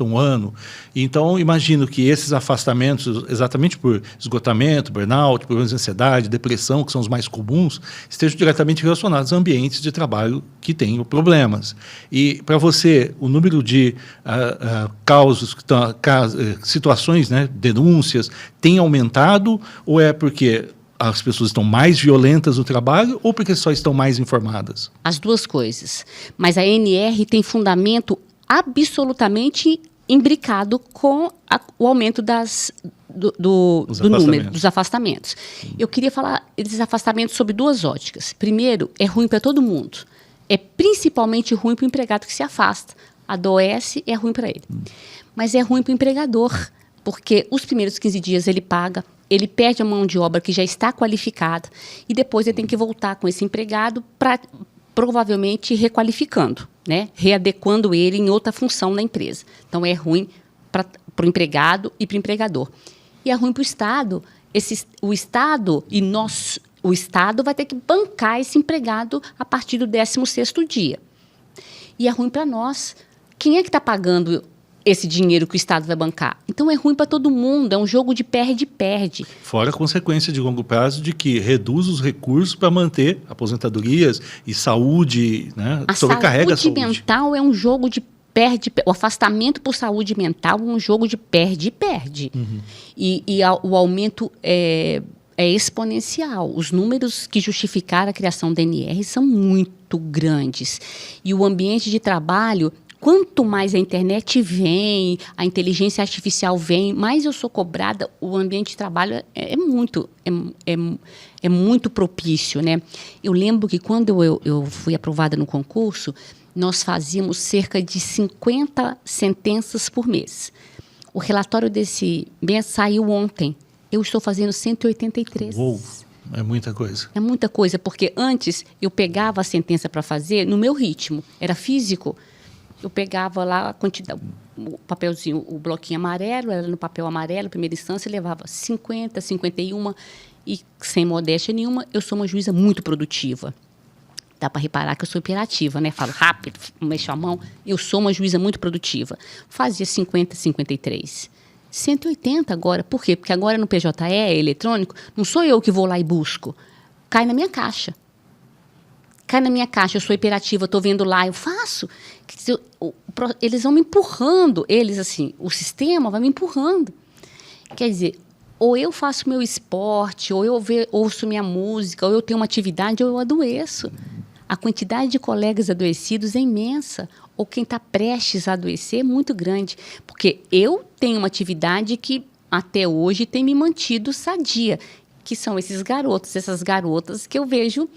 um ano. Então, imagino que esses afastamentos, exatamente por esgotamento, burnout, problemas de ansiedade, depressão, que são os mais comuns, estejam diretamente relacionados a ambientes de trabalho que têm problemas. E, para você, o número de causos, situações, né, denúncias, tem aumentado, ou é porque as pessoas estão mais violentas no trabalho ou porque só estão mais informadas? As duas coisas. Mas a NR tem fundamento absolutamente imbricado com o aumento do número dos afastamentos. Eu queria falar desses afastamentos sob duas óticas. Primeiro, é ruim para todo mundo. É principalmente ruim para o empregado que se afasta. Adoece, é ruim para ele. Mas é ruim para o empregador, porque os primeiros 15 dias ele paga, ele perde a mão de obra que já está qualificada e depois ele tem que voltar com esse empregado para provavelmente requalificando, né? Readequando ele em outra função na empresa. Então, é ruim para o empregado e para o empregador. E é ruim para o Estado. O Estado vai ter que bancar esse empregado a partir do 16º dia. E é ruim para nós. Quem é que está pagando esse dinheiro que o Estado vai bancar? Então, é ruim para todo mundo, é um jogo de perde-perde. Fora a consequência de longo prazo de que reduz os recursos para manter aposentadorias e saúde, né? Sobrecarrega a saúde. A saúde mental é um jogo de o afastamento por saúde mental é um jogo de perde-perde. Uhum. O aumento é exponencial. Os números que justificaram a criação da NR são muito grandes. E o ambiente de trabalho, quanto mais a internet vem, a inteligência artificial vem, mais eu sou cobrada, o ambiente de trabalho é muito propício, né? Eu lembro que quando eu fui aprovada no concurso, nós fazíamos cerca de 50 sentenças por mês. O relatório desse mês saiu ontem. Eu estou fazendo 183. Uou, é muita coisa. É muita coisa, porque antes eu pegava a sentença para fazer no meu ritmo, era físico. Eu pegava lá a quantidade, o papelzinho, o bloquinho amarelo, era no papel amarelo, primeira instância, levava 50, 51, e sem modéstia nenhuma, eu sou uma juíza muito produtiva. Dá para reparar que eu sou imperativa, né? Falo rápido, mexo a mão. Eu sou uma juíza muito produtiva. Fazia 50, 53. 180 agora. Por quê? Porque agora no PJE, eletrônico, não sou eu que vou lá e busco. Cai na minha caixa. Cai na minha caixa, eu sou imperativa, estou vendo lá, eu faço. Eles vão me empurrando, o sistema vai me empurrando. Quer dizer, ou eu faço meu esporte, ou eu ouço minha música, ou eu tenho uma atividade, ou eu adoeço. A quantidade de colegas adoecidos é imensa, ou quem está prestes a adoecer é muito grande. Porque eu tenho uma atividade que até hoje tem me mantido sadia, que são esses garotos, essas garotas que eu vejo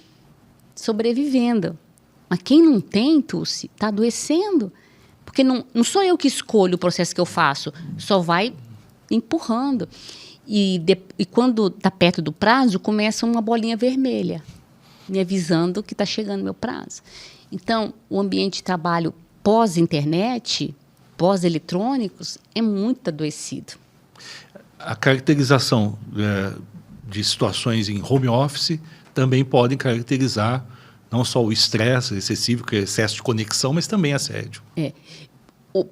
sobrevivendo. Mas quem não tem, Tulsi, está adoecendo. Porque não sou eu que escolho o processo que eu faço, só vai empurrando. E quando está perto do prazo, começa uma bolinha vermelha, me avisando que está chegando o meu prazo. Então, o ambiente de trabalho pós-internet, pós-eletrônicos, é muito adoecido. A caracterização de situações em home office também podem caracterizar não só o estresse excessivo, que é excesso de conexão, mas também assédio.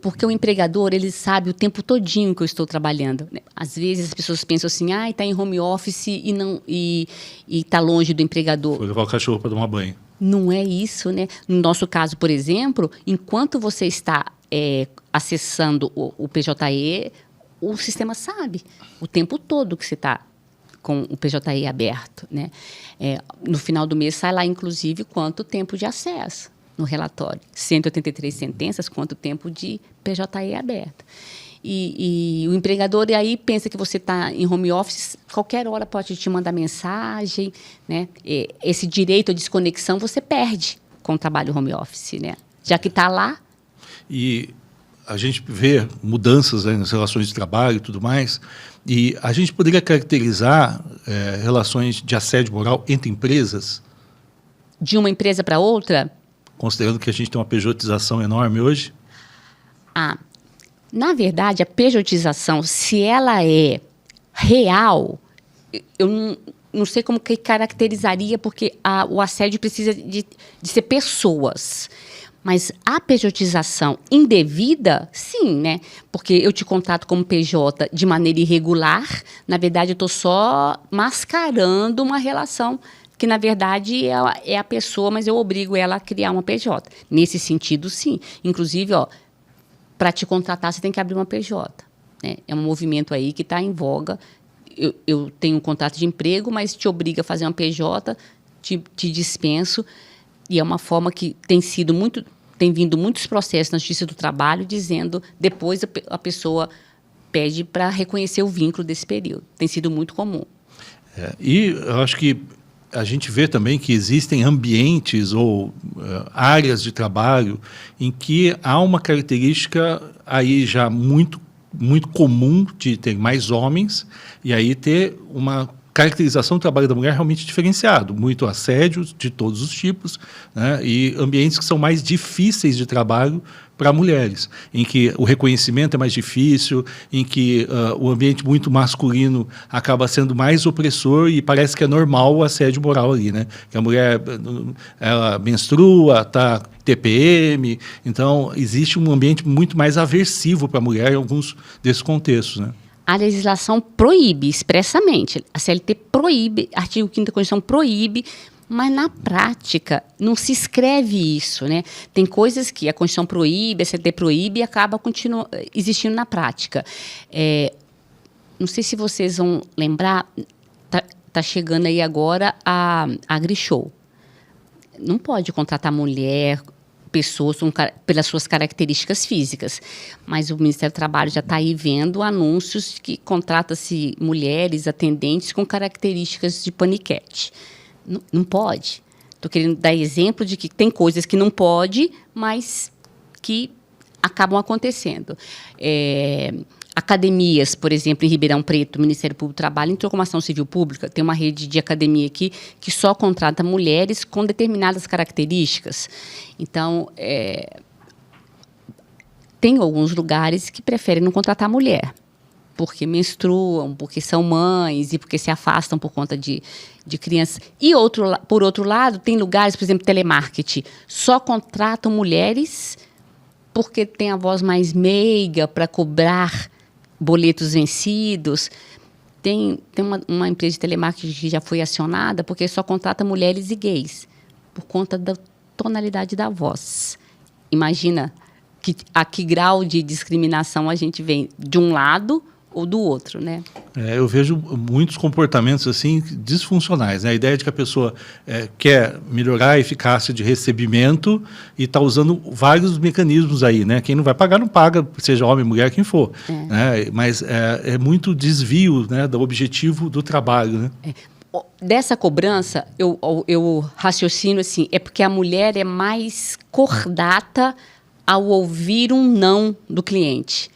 Porque o empregador, ele sabe o tempo todinho que eu estou trabalhando. Às vezes as pessoas pensam assim, está em home office e está longe do empregador. Foi levar o cachorro para tomar banho. Não é isso, né? No nosso caso, por exemplo, enquanto você está acessando o PJE, o sistema sabe o tempo todo que você está com o PJE aberto, né? No final do mês sai lá, inclusive, quanto tempo de acesso no relatório. 183 sentenças, quanto tempo de PJE aberto. E o empregador aí pensa que você está em home office, qualquer hora pode te mandar mensagem, né? Esse direito à desconexão você perde com o trabalho home office, né? Já que está lá. E a gente vê mudanças nas relações de trabalho e tudo mais, e a gente poderia caracterizar relações de assédio moral entre empresas? De uma empresa para outra? Considerando que a gente tem uma pejotização enorme hoje? Na verdade, a pejotização, se ela é real, eu não sei como que caracterizaria, porque o assédio precisa de ser pessoas. Mas a pejotização indevida, sim, né? Porque eu te contrato como PJ de maneira irregular, na verdade eu estou só mascarando uma relação que, na verdade, é a pessoa, mas eu obrigo ela a criar uma PJ. Nesse sentido, sim. Inclusive, para te contratar, você tem que abrir uma PJ. Né? É um movimento aí que está em voga. Eu tenho um contrato de emprego, mas te obriga a fazer uma PJ, te dispenso. E é uma forma que tem vindo muitos processos na Justiça do Trabalho dizendo, depois a pessoa pede para reconhecer o vínculo desse período. Tem sido muito comum. E eu acho que a gente vê também que existem ambientes ou áreas de trabalho em que há uma característica aí já muito comum de ter mais homens e aí ter uma caracterização do trabalho da mulher realmente diferenciado, muito assédio de todos os tipos, né, e ambientes que são mais difíceis de trabalho para mulheres, em que o reconhecimento é mais difícil, em que o ambiente muito masculino acaba sendo mais opressor e parece que é normal o assédio moral ali, né? Que a mulher ela menstrua, está TPM, então existe um ambiente muito mais aversivo para a mulher em alguns desses contextos, né? A legislação proíbe expressamente, a CLT proíbe, artigo 5º da Constituição proíbe, mas na prática não se escreve isso, né? Tem coisas que a Constituição proíbe, a CLT proíbe e acaba existindo na prática. Não sei se vocês vão lembrar, tá chegando aí agora a AgriShow. Não pode contratar mulher, pessoas pelas suas características físicas. Mas o Ministério do Trabalho já está aí vendo anúncios que contrata-se mulheres atendentes com características de paniquete. Não pode. Estou querendo dar exemplo de que tem coisas que não pode, mas que acabam acontecendo. Academias, por exemplo, em Ribeirão Preto, o Ministério Público do Trabalho entrou com uma ação civil pública, tem uma rede de academia aqui que só contrata mulheres com determinadas características. Então, tem alguns lugares que preferem não contratar mulher, porque menstruam, porque são mães e porque se afastam por conta de crianças. E, por outro lado, tem lugares, por exemplo, telemarketing, só contratam mulheres porque tem a voz mais meiga para cobrar boletos vencidos. Tem uma empresa de telemarketing que já foi acionada porque só contrata mulheres e gays, por conta da tonalidade da voz. Imagina a que grau de discriminação a gente vem de um lado ou do outro, né? Eu vejo muitos comportamentos assim disfuncionais, né? A ideia de que a pessoa quer melhorar a eficácia de recebimento e está usando vários mecanismos aí, né? Quem não vai pagar, não paga, seja homem, mulher, quem for. Né? Mas é muito desvio, né, do objetivo do trabalho, né? Dessa cobrança, eu raciocino assim, é porque a mulher é mais cordata ao ouvir um não do cliente.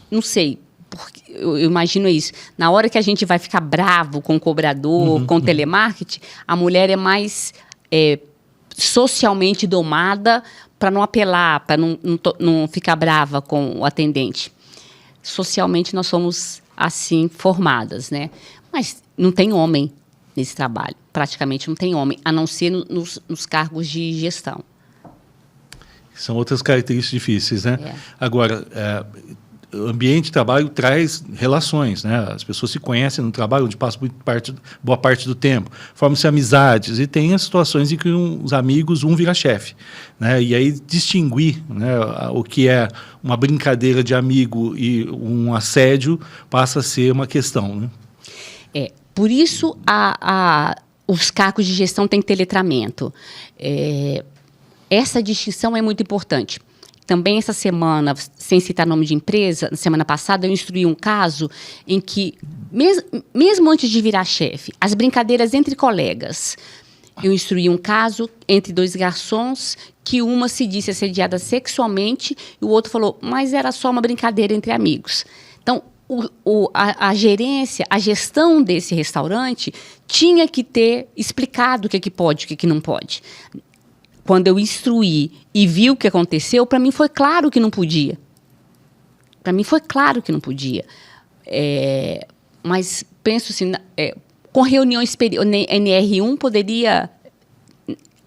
Não sei, porque eu imagino isso. Na hora que a gente vai ficar bravo com o cobrador, com o telemarketing, a mulher é mais socialmente domada para não apelar, para não ficar brava com o atendente. Socialmente, nós somos assim formadas, né? Mas não tem homem nesse trabalho. Praticamente não tem homem, a não ser nos cargos de gestão. São outras características difíceis, né? Agora, o ambiente de trabalho traz relações, né? As pessoas se conhecem no trabalho, onde passam boa parte do tempo, formam-se amizades, e tem as situações em que os amigos, um vira chefe, né? E aí distinguir, né, o que é uma brincadeira de amigo e um assédio passa a ser uma questão, né? Por isso, os cargos de gestão têm que ter letramento. Essa distinção é muito importante. Também essa semana, sem citar nome de empresa, na semana passada eu instruí um caso em que, mesmo antes de virar chefe, as brincadeiras entre colegas, eu instruí um caso entre 2 garçons que uma se disse assediada sexualmente e o outro falou, mas era só uma brincadeira entre amigos. Então, a gerência, a gestão desse restaurante tinha que ter explicado o que pode e o que não pode. Quando eu instruí e vi o que aconteceu, para mim foi claro que não podia. Para mim foi claro que não podia. Mas penso assim, com reuniões NR1 poderia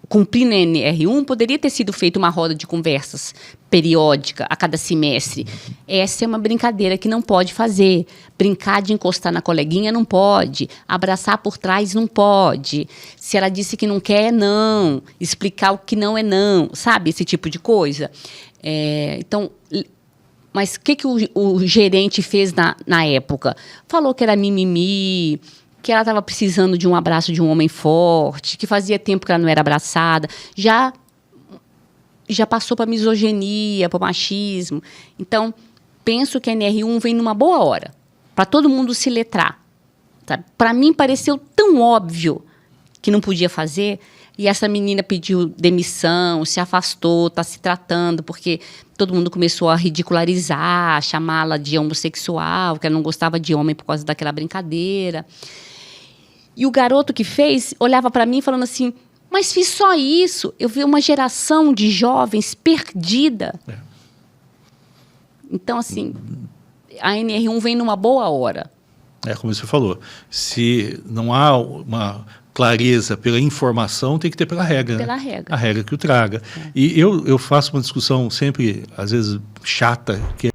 cumprindo a NR1, poderia ter sido feita uma roda de conversas periódica a cada semestre. Essa é uma brincadeira que não pode fazer. Brincar de encostar na coleguinha não pode. Abraçar por trás não pode. Se ela disse que não quer, é não. Explicar o que não é não. Sabe, esse tipo de coisa? Então, mas o que o gerente fez na época? Falou que era mimimi, que ela estava precisando de um abraço de um homem forte, que fazia tempo que ela não era abraçada. Já passou para misoginia, para machismo. Então, penso que a NR1 vem numa boa hora, para todo mundo se letrar. Para mim, pareceu tão óbvio que não podia fazer, e essa menina pediu demissão, se afastou, está se tratando, porque todo mundo começou a ridicularizar, chamá-la de homossexual, que ela não gostava de homem por causa daquela brincadeira. E o garoto que fez olhava para mim falando assim, mas fiz só isso. Eu vi uma geração de jovens perdida. Então, assim, a NR1 vem numa boa hora. Como você falou, se não há uma clareza pela informação, tem que ter pela regra. Pela regra. regra. A regra que o traga. E eu faço uma discussão sempre, às vezes, chata, que